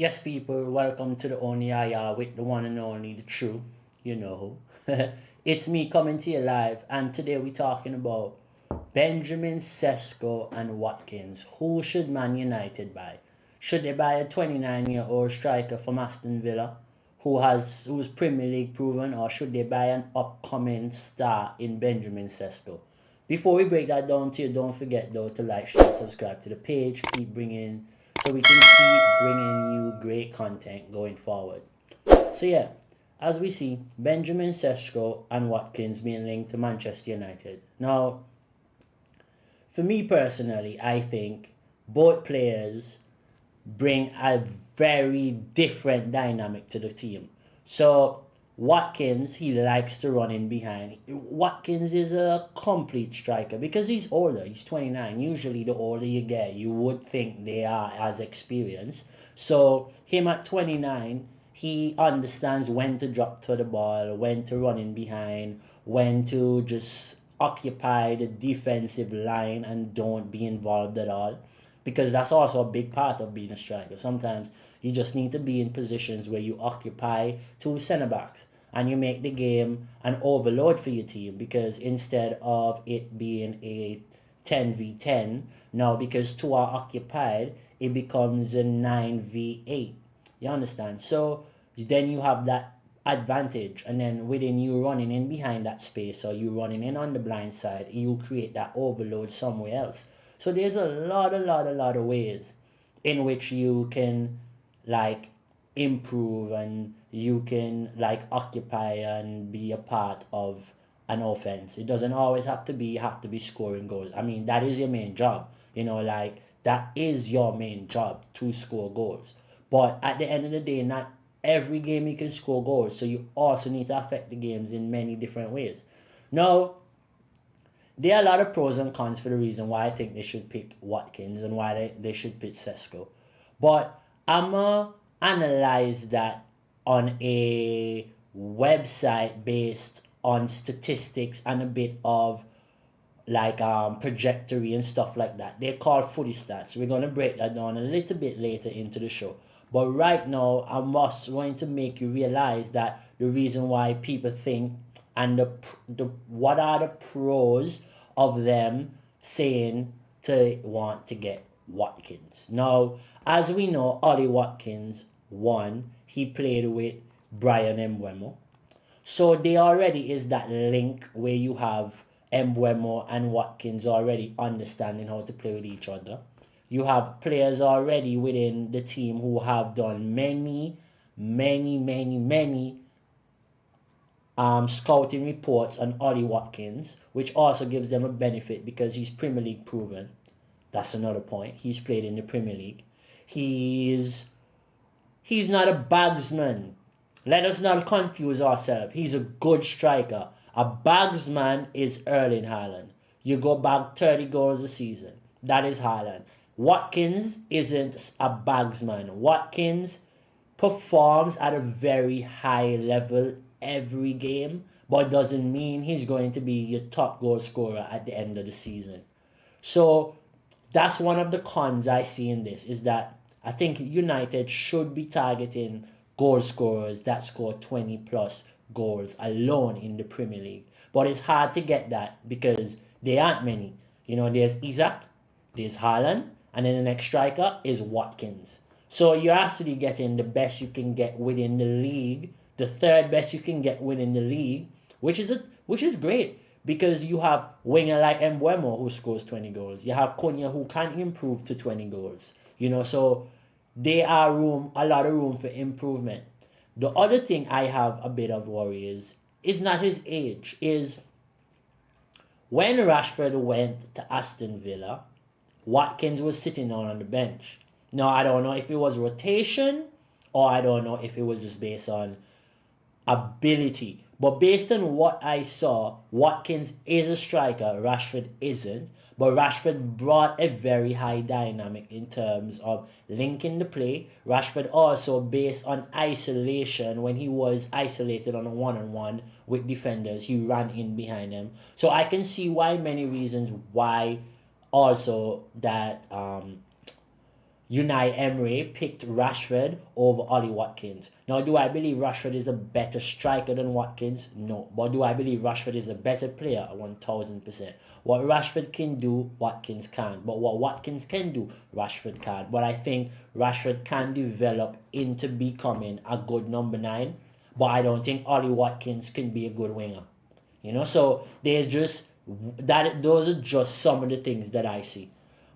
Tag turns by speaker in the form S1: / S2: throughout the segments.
S1: Yes, people, welcome to the only IR with the one and only, the true, you know who. It's me coming to you live, and today we're talking about Benjamin Sesko and Watkins. Who should Man United buy? Should they buy a 29-year-old striker from Aston Villa who's Premier League proven, or should they buy an upcoming star in Benjamin Sesko? Before we break that down to you, don't forget though to like, share, subscribe to the page, so we can keep bringing you great content going forward. So yeah, as we see, Benjamin Sesko and Watkins being linked to Manchester United. Now, for me personally, I think both players bring a very different dynamic to the team. So Watkins, he likes to run in behind. Watkins is a complete striker because he's older. He's 29. Usually, the older you get, you would think they are as experienced. So him at 29, he understands when to drop for the ball, when to run in behind, when to just occupy the defensive line and don't be involved at all, because that's also a big part of being a striker. Sometimes you just need to be in positions where you occupy two centre backs and you make the game an overload for your team, because instead of it being a 10v10, now because two are occupied, it becomes a 9v8. You understand? So then you have that advantage, and then within you running in behind that space or you running in on the blind side, you create that overload somewhere else. So there's a lot of ways in which you can like improve, and you can like occupy and be a part of an offense. It doesn't always have to be scoring goals. I mean, that is your main job. Like that is your main job, to score goals. But at the end of the day, not every game you can score goals. So you also need to affect the games in many different ways. Now, there are a lot of pros and cons for the reason why I think they should pick Watkins and why they should pick Sesko. But I'm going to analyze that on a website based on statistics and a bit of like trajectory and stuff like that. They're called footy stats. We're going to break that down a little bit later into the show. But right now, I'm just going to make you realize that the reason why people think and what are the pros of them saying to want to get Watkins. Now, as we know, Ollie Watkins, one, he played with Brian Mbeumo. So there already is that link where you have Mbeumo and Watkins already understanding how to play with each other. You have players already within the team who have done many scouting reports on Ollie Watkins, which also gives them a benefit because he's Premier League proven. That's another point. He's played in the Premier League. He's not a bagsman. Let us not confuse ourselves. He's a good striker. A bagsman is Erling Haaland. You go back 30 goals a season. That is Haaland. Watkins isn't a bagsman. Watkins performs at a very high level every game, but doesn't mean he's going to be your top goal scorer at the end of the season. So that's one of the cons I see in this, is that I think United should be targeting goal scorers that score 20 plus goals alone in the Premier League. But it's hard to get that because there aren't many. There's Isaac, there's Haaland, and then the next striker is Watkins. So you're actually getting the best you can get within the league, the third best you can get within the league, which is great, because you have winger like Mbeumo who scores 20 goals. You have Cunha who can improve to 20 goals. So there are a lot of room for improvement. The other thing I have a bit of worry is not his age. Is when Rashford went to Aston Villa, Watkins was sitting on the bench. Now, I don't know if it was rotation or I don't know if it was just based on ability. But based on what I saw, Watkins is a striker, Rashford isn't. But Rashford brought a very high dynamic in terms of linking the play. Rashford also, based on isolation, when he was isolated on a one-on-one with defenders, he ran in behind them. So I can see many reasons why also that Unai Emery picked Rashford over Ollie Watkins. Now, do I believe Rashford is a better striker than Watkins? No. But do I believe Rashford is a better player? 1000%. What Rashford can do, Watkins can't. But what Watkins can do, Rashford can't. But I think Rashford can develop into becoming a good number 9. But I don't think Ollie Watkins can be a good winger. So there's just that. Those are just some of the things that I see.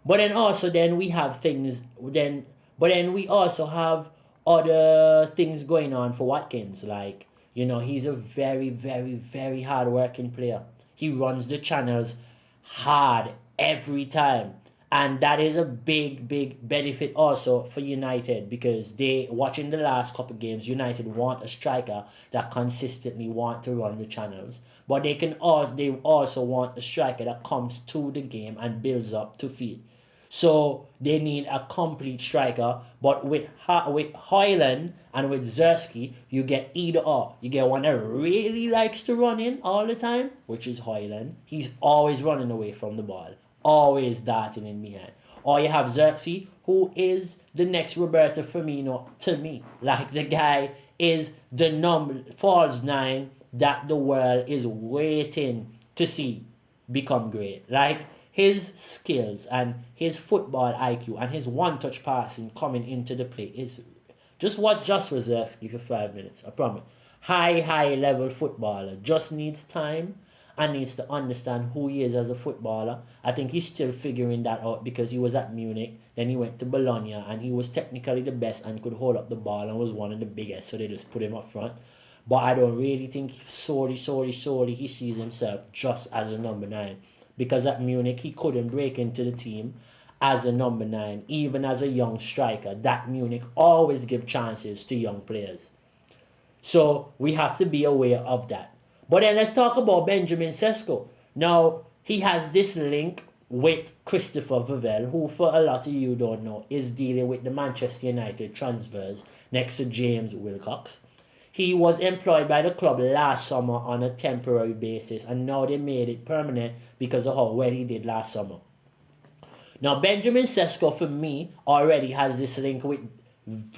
S1: But then we have things but then we also have other things going on for Watkins. Like, he's a very, very, very hard working player. He runs the channels hard every time. And that is a big, big benefit also for United, because watching the last couple of games, United want a striker that consistently want to run the channels. But they also want a striker that comes to the game and builds up to field. So they need a complete striker. But with Højlund and with Sesko, you get either or. You get one that really likes to run in all the time, which is Højlund. He's always running away from the ball, always darting in behind. Or you have Xerxes, who is the next Roberto Firmino to me. Like, the guy is the false 9 that the world is waiting to see become great. Like, his skills and his football IQ and his one-touch passing coming into the play is... Just watch Joshua Xerxes for 5 minutes, I promise. High level footballer. Just needs time and needs to understand who he is as a footballer. I think he's still figuring that out, because he was at Munich, then he went to Bologna, and he was technically the best and could hold up the ball and was one of the biggest, so they just put him up front. But I don't really think solely he sees himself just as a number 9. Because at Munich, he couldn't break into the team as a number 9, even as a young striker. That Munich always give chances to young players. So we have to be aware of that. But then let's talk about Benjamin Sesko. Now, he has this link with Christopher Vivell, who, for a lot of you don't know, is dealing with the Manchester United transfers next to James Wilcox. He was employed by the club last summer on a temporary basis, and now they made it permanent because of how well he did last summer. Now, Benjamin Sesko, for me, already has this link with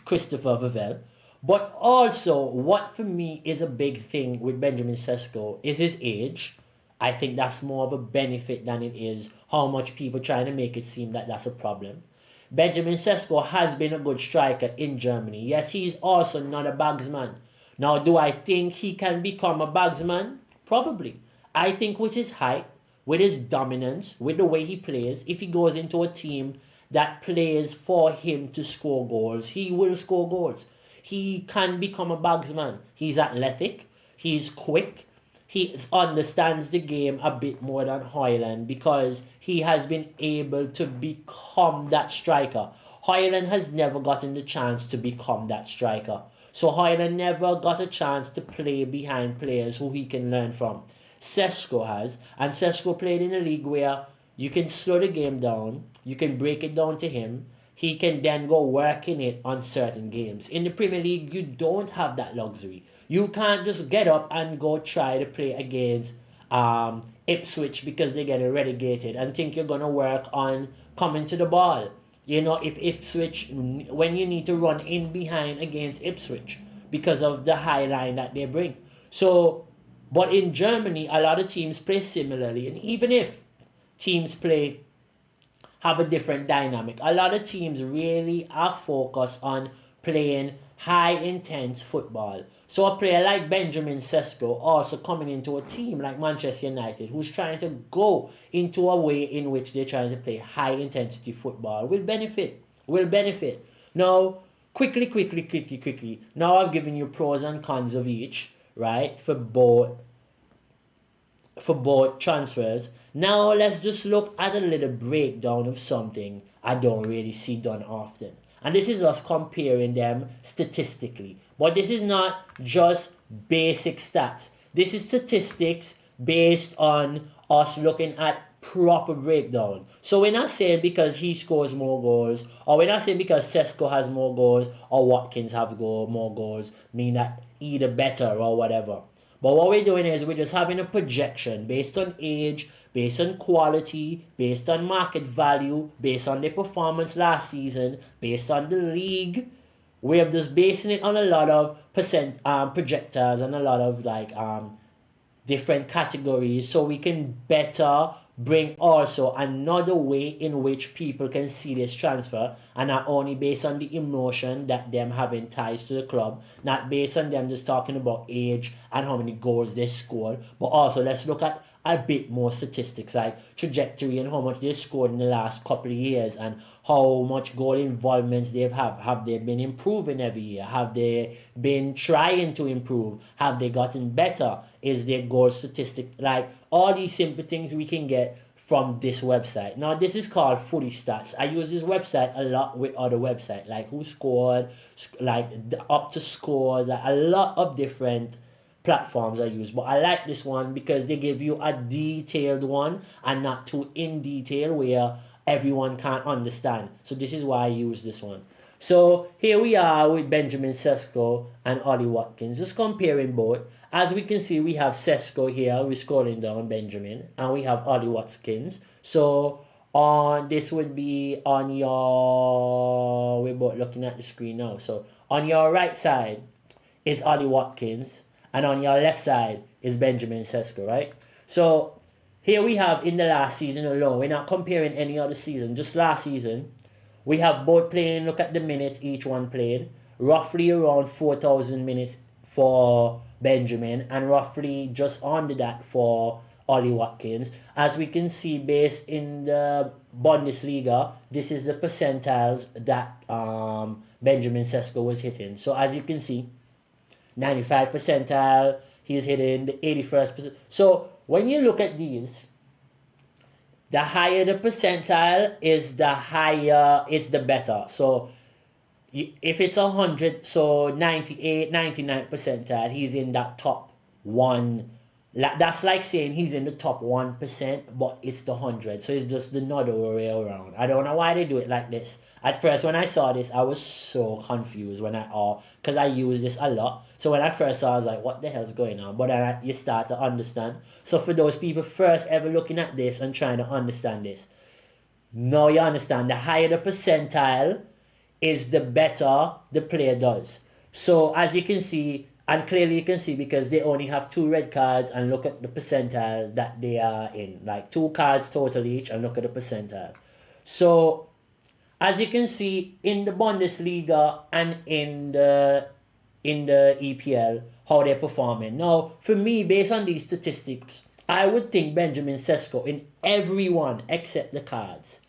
S1: Christopher Vivell. But also, what for me is a big thing with Benjamin Sesko is his age. I think that's more of a benefit than it is how much people trying to make it seem that that's a problem. Benjamin Sesko has been a good striker in Germany. Yes, he's also not a bagsman. Now, do I think he can become a bagsman? Probably. I think with his height, with his dominance, with the way he plays, if he goes into a team that plays for him to score goals, he will score goals. He can become a bagsman. He's athletic. He's quick. He understands the game a bit more than Højlund, because he has been able to become that striker. Højlund has never gotten the chance to become that striker. So Højlund never got a chance to play behind players who he can learn from. Sesko has, and Sesko played in a league where you can slow the game down, you can break it down to him, he can then go working it on certain games. In the Premier League, you don't have that luxury. You can't just get up and go try to play against Ipswich because they're getting relegated and think you're going to work on coming to the ball. If Ipswich, when you need to run in behind against Ipswich because of the high line that they bring. So, but in Germany, a lot of teams play similarly. And even if teams have a different dynamic, a lot of teams really are focused on playing high intense football. So a player like Benjamin Sesko also coming into a team like Manchester United, who's trying to go into a way in which they're trying to play high intensity football, will benefit. Now, quickly. Now I've given you pros and cons of each, right? For both transfers. Now let's just look at a little breakdown of something I don't really see done often. And this is us comparing them statistically. But this is not just basic stats. This is statistics based on us looking at proper breakdown. So we're not saying because he scores more goals, or we're not saying because Sesko has more goals or Watkins have more goals, mean that either better or whatever. But what we're doing is we're just having a projection based on age, based on quality, based on market value, based on their performance last season, based on the league. We're just basing it on a lot of projectors and a lot of different categories, so we can better bring also another way in which people can see this transfer, and not only based on the emotion that them having ties to the club, not based on them just talking about age and how many goals they scored, but also let's look at a bit more statistics like trajectory and how much they scored in the last couple of years and how much goal involvements they've have they been improving every year, have they been trying to improve, have they gotten better, is their goal statistic, like all these simple things we can get from this website. Now this is called Footy Stats. I use this website a lot with other websites like who scored, like the up to scores, like a lot of different platforms I use, but I like this one because they give you a detailed one and not too in detail where everyone can't understand. So this is why I use this one. So here we are with Benjamin Sesko and Ollie Watkins, just comparing both. As we can see, we have Sesko here, we're scrolling down Benjamin, and we have Ollie Watkins. So on this would be on your, we're both looking at the screen now. So on your right side is Ollie Watkins, and on your left side is Benjamin Sesko, right? So here we have in the last season alone, we're not comparing any other season, just last season, we have both playing, look at the minutes each one played, roughly around 4,000 minutes for Benjamin and roughly just under that for Ollie Watkins. As we can see, based in the Bundesliga, this is the percentiles that Benjamin Sesko was hitting. So as you can see, 95 percentile, he's hitting the 81st percent. So when you look at these, the higher the percentile is, the higher is the better. So if it's 100, so 98, 99 percentile, he's in that top one. That's like saying he's in the top 1%, but it's the 100. So it's just the other way around. I don't know why they do it like this. At first, when I saw this, I was so confused because I use this a lot. So when I first saw it, I was like, what the hell's going on? But then you start to understand. So for those people first ever looking at this and trying to understand this, now you understand the higher the percentile is, the better the player does. So as you can see, and clearly you can see because they only have 2 red cards, and look at the percentile that they are in. Like 2 cards total each, and look at the percentile. So as you can see in the Bundesliga and in the EPL, how they're performing. Now, for me, based on these statistics, I would think Benjamin Sesko in everyone except the cards,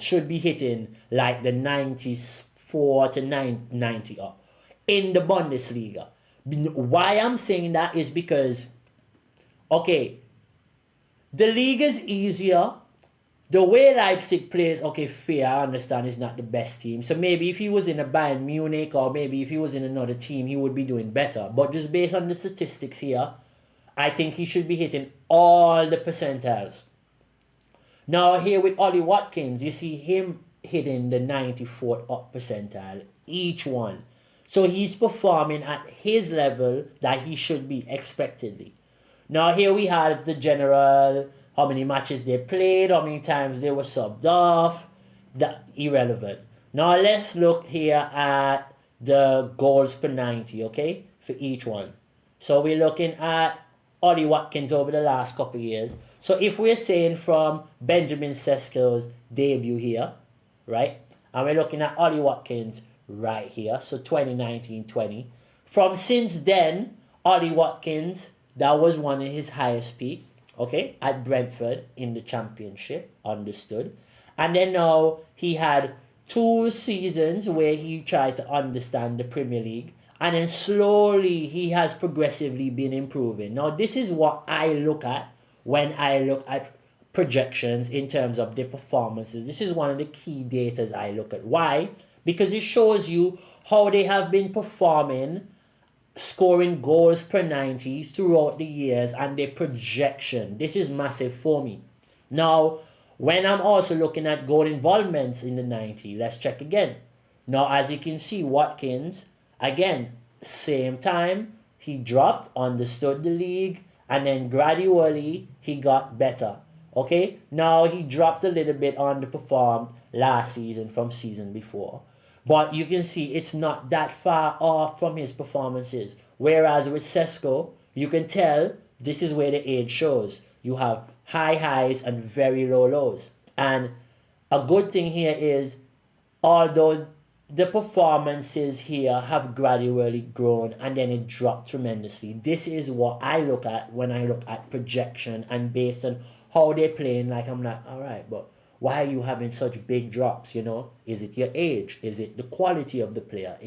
S1: should be hitting like the 94 to 90 up in the Bundesliga. Why I'm saying that is because, okay, the league is easier. The way Leipzig plays, okay, fair, I understand is not the best team. So maybe if he was in a Bayern Munich or maybe if he was in another team, he would be doing better. But just based on the statistics here, I think he should be hitting all the percentiles. Now here with Ollie Watkins, you see him hitting the 94th up percentile, each one. So he's performing at his level that he should be expectedly. Now here we have the general, how many matches they played, how many times they were subbed off, that irrelevant. Now let's look here at the goals per 90, okay, for each one. So we're looking at Ollie Watkins over the last couple of years. So if we're saying from Benjamin Sesko's debut here, right, and we're looking at Ollie Watkins right here, so 2019-20. From since then, Ollie Watkins, that was one of his highest peaks. Okay, at Brentford in the Championship, understood. And then now he had 2 seasons where he tried to understand the Premier League. And then slowly he has progressively been improving. Now this is what I look at when I look at projections in terms of their performances. This is one of the key data I look at. Why? Because it shows you how they have been performing, scoring goals per 90 throughout the years, and their projection. This is massive for me. Now, when I'm also looking at goal involvements in the 90, let's check again. Now, as you can see, Watkins, again, same time, he dropped, understood the league, and then gradually he got better. Okay, now he dropped a little bit, underperformed last season from season before. But you can see it's not that far off from his performances. Whereas with Sesko, you can tell this is where the age shows. You have high highs and very low lows. And a good thing here is, although the performances here have gradually grown and then it dropped tremendously, this is what I look at when I look at projection, and based on how they're playing, like I'm like, all right, but why are you having such big drops? Is it your age? Is it the quality of the player?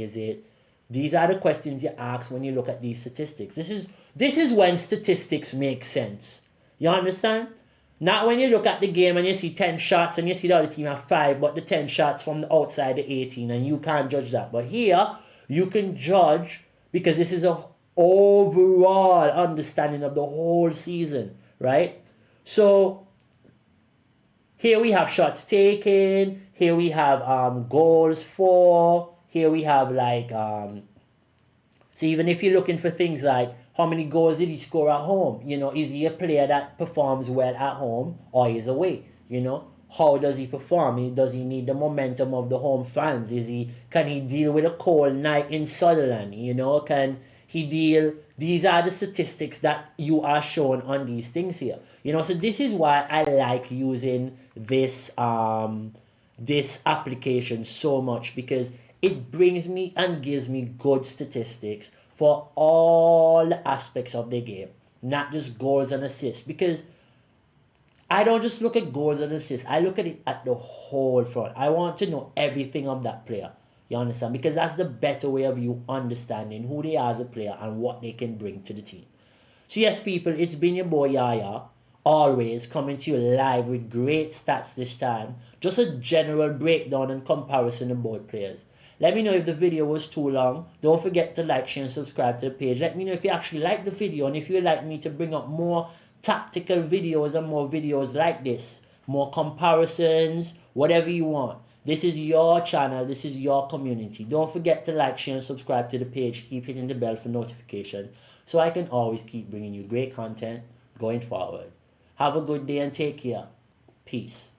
S1: These are the questions you ask when you look at these statistics. This is when statistics make sense. You understand? Not when you look at the game and you see 10 shots and you see the other team have 5, but the 10 shots from the outside the 18, and you can't judge that. But here, you can judge, because this is a overall understanding of the whole season, right? So here we have shots taken, here we have goals for, here we have so even if you're looking for things like how many goals did he score at home, is he a player that performs well at home or is away? How does he perform? Does he need the momentum of the home fans? Can he deal with a cold night in Sutherland? Can he deal? These are the statistics that you are shown on these things here. So this is why I like using this this application so much, because it brings me and gives me good statistics for all aspects of the game, not just goals and assists. Because I don't just look at goals and assists, I look at it at the whole front. I want to know everything of that player. You understand? Because that's the better way of you understanding who they are as a player and what they can bring to the team. So yes, people, it's been your boy Yaya, always coming to you live with great stats this time. Just a general breakdown and comparison of both players. Let me know if the video was too long. Don't forget to like, share, and subscribe to the page. Let me know if you actually like the video and if you'd like me to bring up more tactical videos and more videos like this. More comparisons, whatever you want. This is your channel. This is your community. Don't forget to like, share, and subscribe to the page. Keep hitting the bell for notifications so I can always keep bringing you great content going forward. Have a good day and take care. Peace.